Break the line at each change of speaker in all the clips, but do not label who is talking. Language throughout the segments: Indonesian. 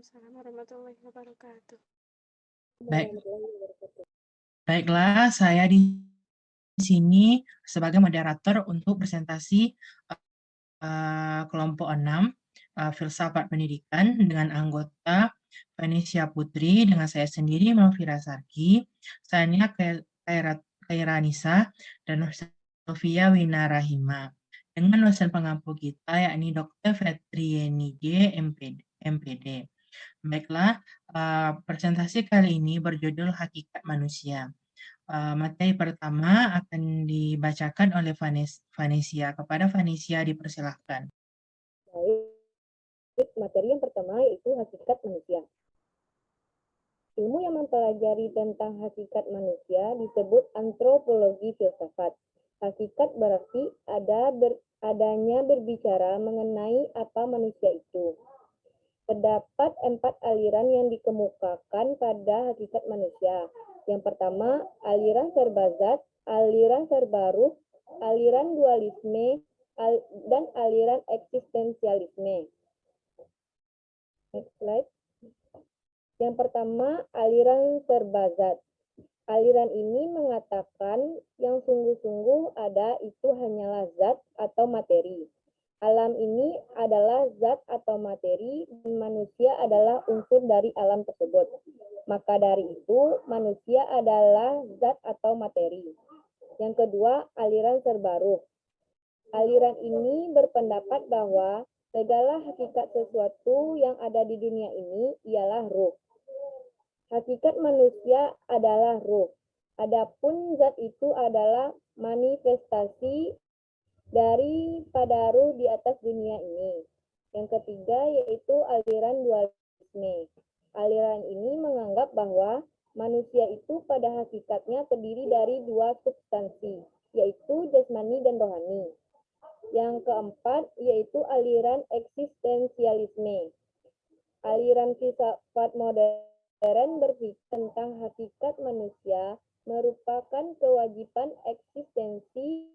Waalaikumsalam warahmatullahi wabarakatuh.
Baiklah, saya di sini sebagai moderator untuk presentasi kelompok 6 filsafat pendidikan dengan anggota Venesia Putri, dengan saya sendiri Malvira Sarki, Sania Kairanisa, dan Sofia Winarahima. Dengan dosen pengampu kita yakni Dr. Fetrieni G. MPD. Baiklah, presentasi kali ini berjudul Hakikat Manusia. Materi pertama akan dibacakan oleh Vanesia. Kepada Vanesia dipersilahkan.
Baik, materi yang pertama yaitu hakikat manusia. Ilmu yang mempelajari tentang hakikat manusia disebut antropologi filsafat. Hakikat berarti adanya berbicara mengenai apa manusia itu. Terdapat 4 aliran yang dikemukakan pada hakikat manusia. Yang pertama, aliran serba zat, aliran serba ruh, aliran dualisme, dan aliran eksistensialisme. Next slide. Yang pertama, aliran serba zat. Aliran ini mengatakan yang sungguh-sungguh ada itu hanyalah zat atau materi. Alam ini adalah zat atau materi dan manusia adalah unsur dari alam tersebut. Maka dari itu, manusia adalah zat atau materi. Yang kedua, aliran serba ruh. Aliran ini berpendapat bahwa segala hakikat sesuatu yang ada di dunia ini ialah ruh. Hakikat manusia adalah ruh. Adapun zat itu adalah manifestasi daripada ruh di atas dunia ini. Yang ketiga yaitu aliran dualisme. Aliran ini menganggap bahwa manusia itu pada hakikatnya terdiri dari 2 substansi, yaitu jasmani dan rohani. Yang keempat yaitu aliran eksistensialisme. Aliran filsafat modern berpikir tentang hakikat manusia merupakan kewajiban eksistensi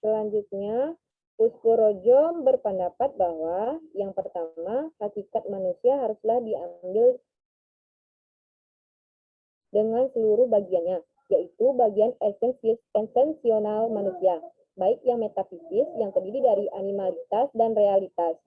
Selanjutnya, Pusporojo berpendapat bahwa yang pertama, hakikat manusia haruslah diambil dengan seluruh bagiannya, yaitu bagian esensional manusia, baik yang metafisik yang terdiri dari animalitas dan realitas.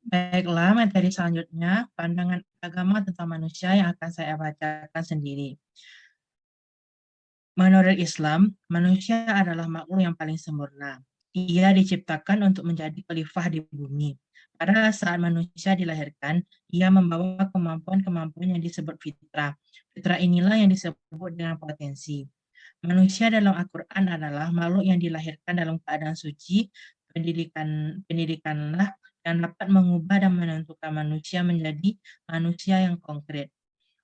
Baiklah, materi selanjutnya, pandangan agama tentang manusia yang akan saya bacakan sendiri. Menurut Islam, manusia adalah makhluk yang paling sempurna. Ia diciptakan untuk menjadi khalifah di bumi. Pada saat manusia dilahirkan, ia membawa kemampuan-kemampuan yang disebut fitrah. Fitrah inilah yang disebut dengan potensi. Manusia dalam Al-Quran adalah makhluk yang dilahirkan dalam keadaan suci, pendidikanlah yang dapat mengubah dan menentukan manusia menjadi manusia yang konkret.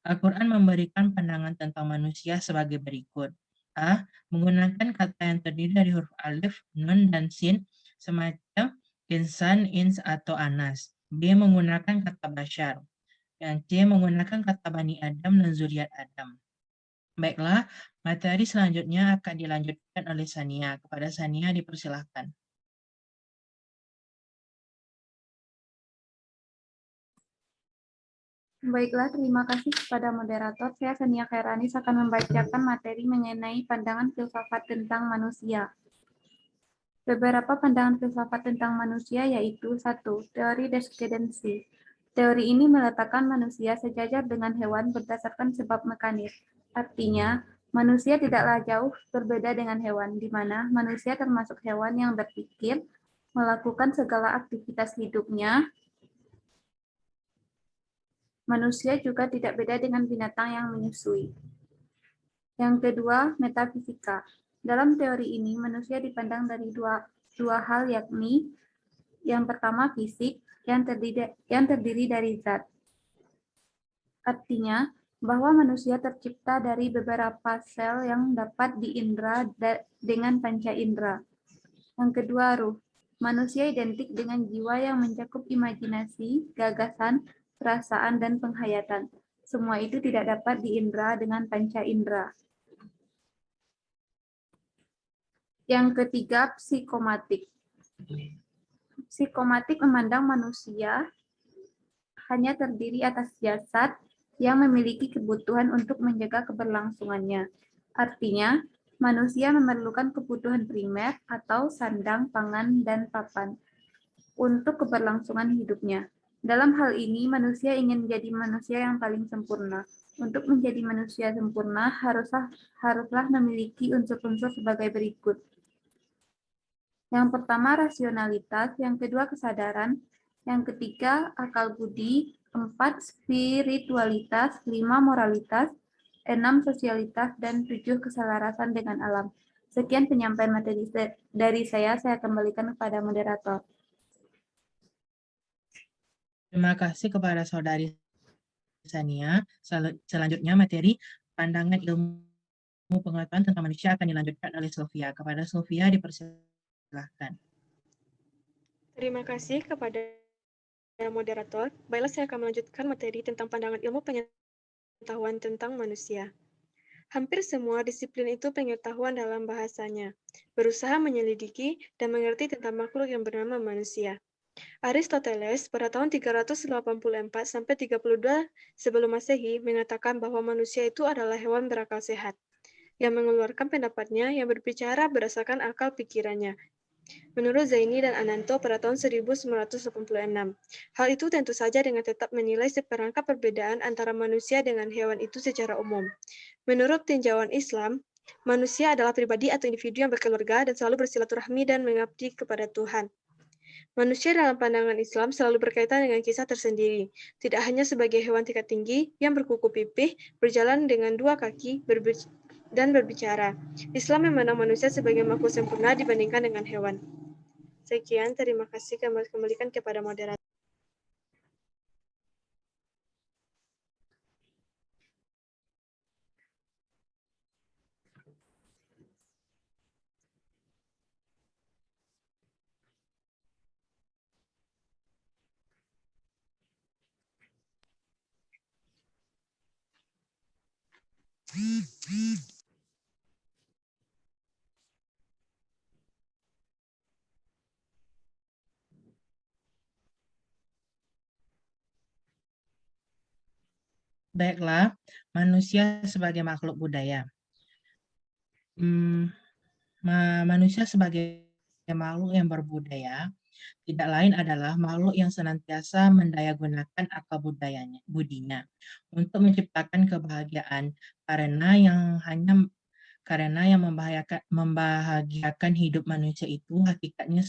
Al-Quran memberikan pandangan tentang manusia sebagai berikut. A. Menggunakan kata yang terdiri dari huruf alif, nun, dan sin, semacam insan, ins, atau anas. B. Menggunakan kata bashar. Dan C. Menggunakan kata Bani Adam dan zuriat Adam. Baiklah, materi selanjutnya akan dilanjutkan oleh Sania. Kepada Sania dipersilahkan.
Baiklah, terima kasih kepada moderator. Saya Sania Khairanis akan membacakan materi mengenai pandangan filsafat tentang manusia. Beberapa pandangan filsafat tentang manusia yaitu 1. Teori dekadensi. Teori ini meletakkan manusia sejajar dengan hewan berdasarkan sebab mekanis. Artinya, manusia tidaklah jauh berbeda dengan hewan, di mana manusia termasuk hewan yang berpikir, melakukan segala aktivitas hidupnya. Manusia juga tidak beda dengan binatang yang menyusui. Yang kedua, metafisika. Dalam teori ini, manusia dipandang dari dua hal, yakni yang pertama fisik, yang terdiri dari zat. Artinya, bahwa manusia tercipta dari beberapa sel yang dapat diindra dengan panca indera. Yang kedua, ruh. Manusia identik dengan jiwa yang mencakup imajinasi, gagasan, perasaan, dan penghayatan. Semua itu tidak dapat diindra dengan panca indera. Yang ketiga, psikomatik. Psikomatik memandang manusia hanya terdiri atas jasad yang memiliki kebutuhan untuk menjaga keberlangsungannya. Artinya, manusia memerlukan kebutuhan primer atau sandang, pangan, dan papan untuk keberlangsungan hidupnya. Dalam hal ini, manusia ingin menjadi manusia yang paling sempurna. Untuk menjadi manusia sempurna, haruslah memiliki unsur-unsur sebagai berikut. Yang pertama, rasionalitas. Yang kedua, kesadaran. Yang ketiga, akal budi. 4, spiritualitas. 5, moralitas. 6, sosialitas. Dan 7, keselarasan dengan alam. Sekian penyampaian materi dari saya kembalikan kepada moderator.
Terima kasih kepada Saudari Sania. Selanjutnya materi pandangan ilmu pengetahuan tentang manusia akan dilanjutkan oleh Sylvia. Kepada Sylvia dipersilahkan.
Terima kasih kepada moderator. Baiklah, saya akan melanjutkan materi tentang pandangan ilmu pengetahuan tentang manusia. Hampir semua disiplin itu pengetahuan dalam bahasanya, berusaha menyelidiki dan mengerti tentang makhluk yang bernama manusia. Aristoteles pada tahun 384-32 sebelum Masehi mengatakan bahwa manusia itu adalah hewan berakal sehat, yang mengeluarkan pendapatnya yang berbicara berdasarkan akal pikirannya. Menurut Zaini dan Ananto pada tahun 1986. Hal itu tentu saja dengan tetap menilai seperangkat perbedaan antara manusia dengan hewan itu secara umum. Menurut tinjauan Islam, manusia adalah pribadi atau individu yang berkeluarga dan selalu bersilaturahmi dan mengabdi kepada Tuhan. Manusia dalam pandangan Islam selalu berkaitan dengan kisah tersendiri, tidak hanya sebagai hewan tingkat tinggi yang berkuku pipih, berjalan dengan 2 kaki, dan berbicara. Islam memandang manusia sebagai makhluk sempurna dibandingkan dengan hewan. Sekian, terima kasih. Kembalikan kepada moderator.
Baiklah, manusia sebagai makhluk budaya. Manusia sebagai makhluk yang berbudaya tidak lain adalah makhluk yang senantiasa mendayagunakan akal budinya untuk menciptakan kebahagiaan, karena yang membahagiakan hidup manusia itu hakikatnya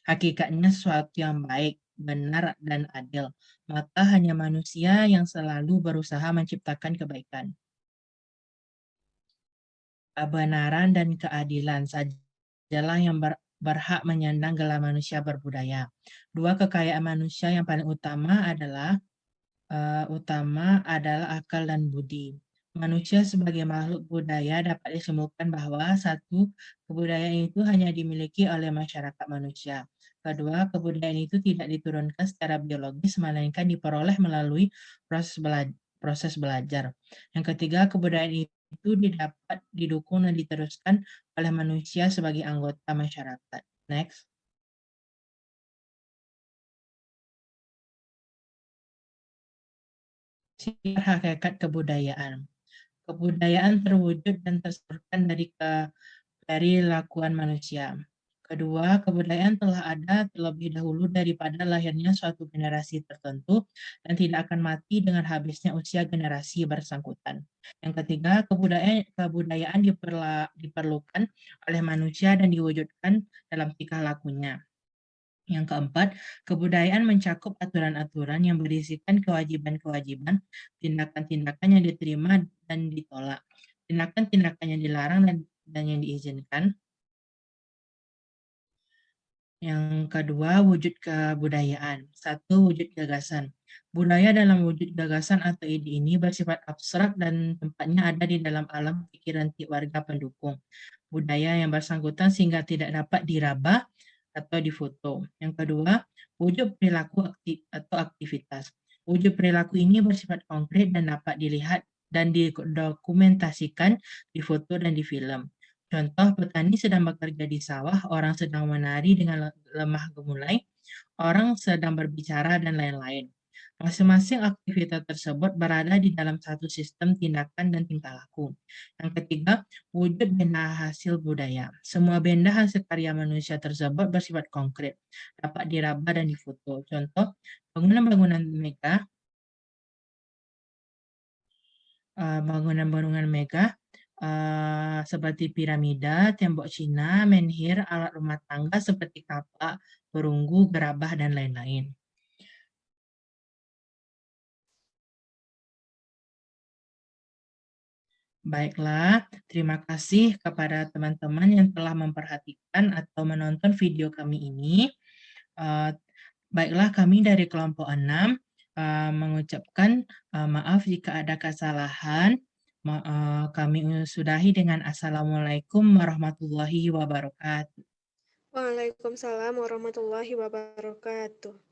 hakikatnya sesuatu yang baik, benar, dan adil. Maka hanya manusia yang selalu berusaha menciptakan kebaikan, kebenaran, dan keadilan sajalah yang berhak menyandang gelar manusia berbudaya. Dua kekayaan manusia yang paling utama adalah akal dan budi. Manusia sebagai makhluk budaya dapat disimpulkan bahwa satu, kebudayaan itu hanya dimiliki oleh masyarakat manusia. Kedua, kebudayaan itu tidak diturunkan secara biologis, melainkan diperoleh melalui proses belajar. Yang ketiga, kebudayaan itu dapat didukung dan diteruskan oleh manusia sebagai anggota masyarakat. Next. Sifat hakikat kebudayaan. Kebudayaan terwujud dan tersalurkan dari lakuan manusia. Kedua, kebudayaan telah ada terlebih dahulu daripada lahirnya suatu generasi tertentu dan tidak akan mati dengan habisnya usia generasi bersangkutan. Yang ketiga, kebudayaan diperlukan oleh manusia dan diwujudkan dalam tingkah lakunya. Yang keempat, kebudayaan mencakup aturan-aturan yang berisikan kewajiban-kewajiban, tindakan-tindakan yang diterima dan ditolak, tindakan-tindakan yang dilarang dan yang diizinkan. Yang kedua, wujud kebudayaan. Satu, wujud gagasan. Budaya dalam wujud gagasan atau ide ini bersifat abstrak dan tempatnya ada di dalam alam pikiran warga pendukung. budaya yang bersangkutan sehingga tidak dapat diraba atau difoto. Yang kedua, wujud perilaku atau aktivitas. Wujud perilaku ini bersifat konkret dan dapat dilihat dan didokumentasikan di foto dan di film. Contoh, petani sedang bekerja di sawah, orang sedang menari dengan lemah gemulai, orang sedang berbicara, dan lain-lain. Masing-masing aktivitas tersebut berada di dalam satu sistem tindakan dan tingkah laku. Yang ketiga, wujud benda hasil budaya. Semua benda hasil karya manusia tersebut bersifat konkret, dapat diraba dan difoto. Contoh, bangunan-bangunan megah, seperti piramida, tembok Cina, menhir, alat rumah tangga seperti kapak, perunggu, gerabah, dan lain-lain. Baiklah, terima kasih kepada teman-teman yang telah memperhatikan atau menonton video kami ini. Baiklah, kami dari kelompok 6 mengucapkan maaf jika ada kesalahan. Kami sudahi dengan Assalamualaikum warahmatullahi wabarakatuh.
Waalaikumsalam warahmatullahi wabarakatuh.